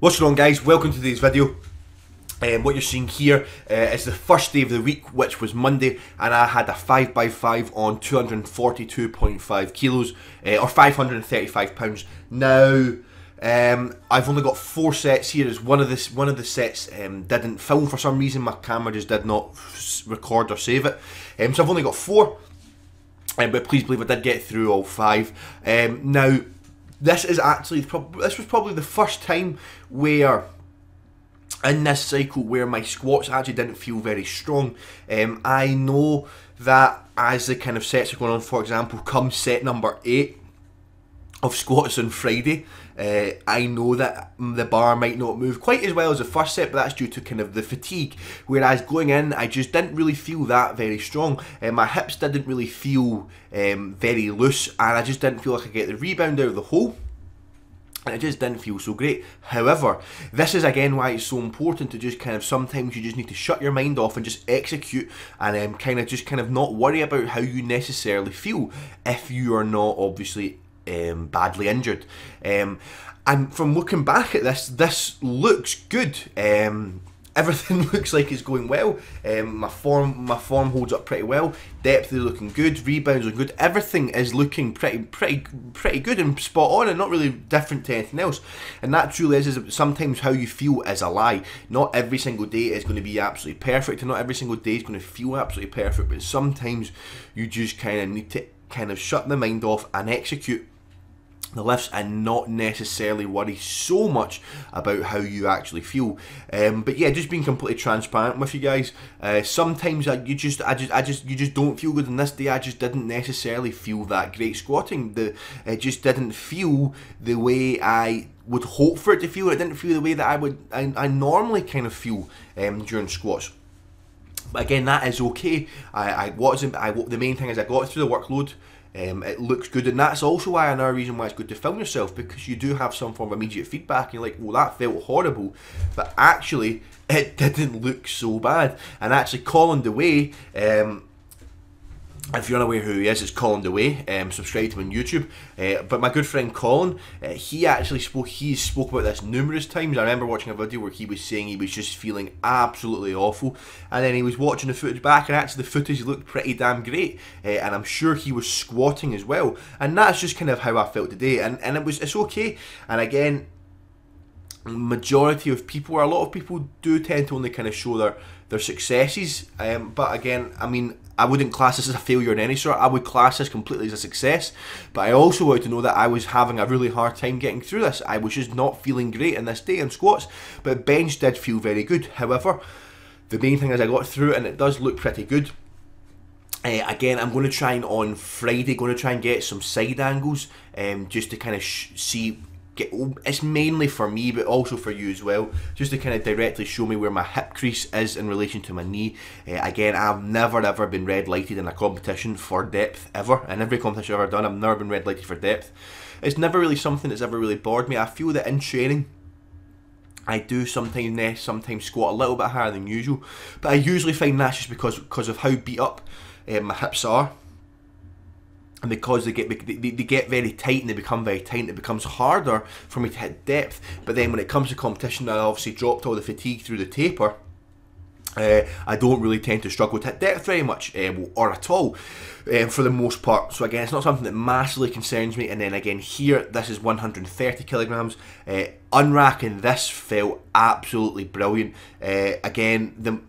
What's going on, guys? Welcome to today's video. What you're seeing here is the first day of the week, which was Monday, and I had a 5x5 on 242.5 kilos, or 535 pounds. Now, I've only got 4 sets here, as one of the sets didn't film for some reason. My camera just did not record or save it, so I've only got 4. But please believe I did get through all 5. Now, this is actually this was probably the first time where in this cycle where my squats actually didn't feel very strong. I know that as the kind of sets are going on, for example, come set number 8 of squats on Friday, I know that the bar might not move quite as well as the first set, but that's due to kind of the fatigue. Whereas going in, I just didn't really feel that very strong. My hips didn't really feel very loose, and I just didn't feel like I get the rebound out of the hole. And it just didn't feel so great. However, this is again why it's so important to just kind of, sometimes you just need to shut your mind off and just execute, and kind of not worry about how you necessarily feel if you are not obviously badly injured. And from looking back at this looks good. Everything looks like it's going well. My form holds up pretty well. Depth is looking good. Rebounds are good. Everything is looking pretty good and spot on, and not really different to anything else. And that truly is sometimes how you feel is a lie. Not every single day is going to be absolutely perfect, and not every single day is going to feel absolutely perfect. But sometimes you just kind of need to kind of shut the mind off and execute the lifts and not necessarily worry so much about how you actually feel. But yeah, just being completely transparent with you guys. Sometimes you just don't feel good. And this day I just didn't necessarily feel that great squatting. It just didn't feel the way I would hope for it to feel. It didn't feel the way that I normally kind of feel during squats. But again, that is okay. The main thing is I got through the workload. It looks good, and that's also why another reason why it's good to film yourself, because you do have some form of immediate feedback and you're like, well, that felt horrible, but actually it didn't look so bad. And actually Colin DeWay, if you're unaware who he is, it's Colin DeWay. Subscribe to him on YouTube. But my good friend Colin, he spoke about this numerous times. I remember watching a video where he was saying he was just feeling absolutely awful, and then he was watching the footage back, and actually the footage looked pretty damn great. And I'm sure he was squatting as well, and that's just kind of how I felt today. And it's okay. And again, majority of people, or a lot of people, do tend to only kind of show their successes. But again, I mean, I wouldn't class this as a failure in any sort. I would class this completely as a success. But I also wanted to know that I was having a really hard time getting through this. I was just not feeling great in this day in squats, but bench did feel very good. However, the main thing is I got through it, and it does look pretty good. Again, I'm going to try and on Friday, going to try and get some side angles, just to kind of see. It's mainly for me, but also for you as well, just to kind of directly show me where my hip crease is in relation to my knee. Again, I've never ever been red lighted in a competition for depth, ever. In every competition I've ever done, I've never been red lighted for depth. It's never really something that's ever really bored me. I feel that in training, I do sometimes squat a little bit higher than usual, but I usually find that's just because of how beat up my hips are. And because they get very tight, and they become very tight, and it becomes harder for me to hit depth. But then when it comes to competition, I obviously dropped all the fatigue through the taper. I don't really tend to struggle to hit depth very much, or at all, for the most part. So again, it's not something that massively concerns me. And then again, here, this is 130 kilograms. Unracking this felt absolutely brilliant. Again,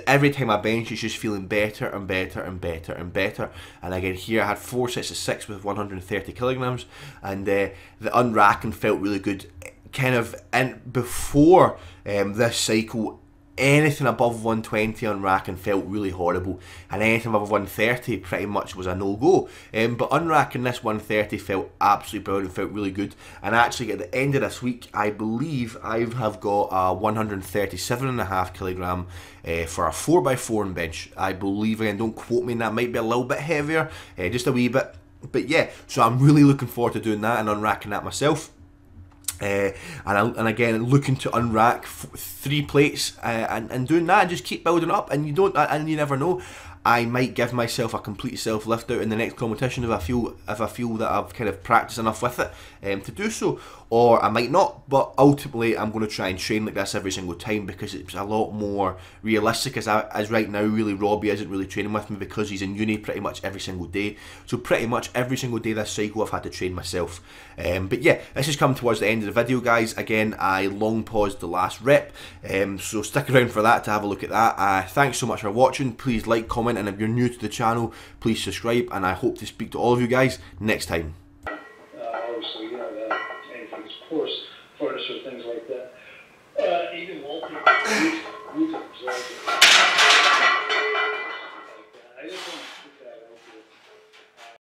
every time I bench, it's just feeling better and better and better and better. And again, here I had 4 sets of 6 with 130 kilograms, and the unracking felt really good. Kind of, and before this cycle, anything above 120 on racking felt really horrible, and anything above 130 pretty much was a no-go. But unracking this 130 felt absolutely brilliant, felt really good. And actually at the end of this week, I believe I have got a 137.5 kilogram for a 4x4 in bench. I believe, again, don't quote me, and that might be a little bit heavier, just a wee bit. But yeah, so I'm really looking forward to doing that and unracking that myself. And again, looking to unrack 3 plates, and doing that, and just keep building up. And you never know. I might give myself a complete self lift out in the next competition if I feel that I've kind of practiced enough with it to do so, or I might not. But ultimately, I'm going to try and train like this every single time because it's a lot more realistic. As right now, really, Robbie isn't really training with me because he's in uni pretty much every single day. So pretty much every single day this cycle, I've had to train myself. But yeah, this has come towards the end of the video, guys. Again, I long paused the last rep, so stick around for that to have a look at that. Thanks so much for watching. Please like, comment, and if you're new to the channel, please subscribe, and I hope to speak to all of you guys next time. Obviously, you know, that anything's coarse, furniture, things like that. Even wallpaper, roof absorbent. I just want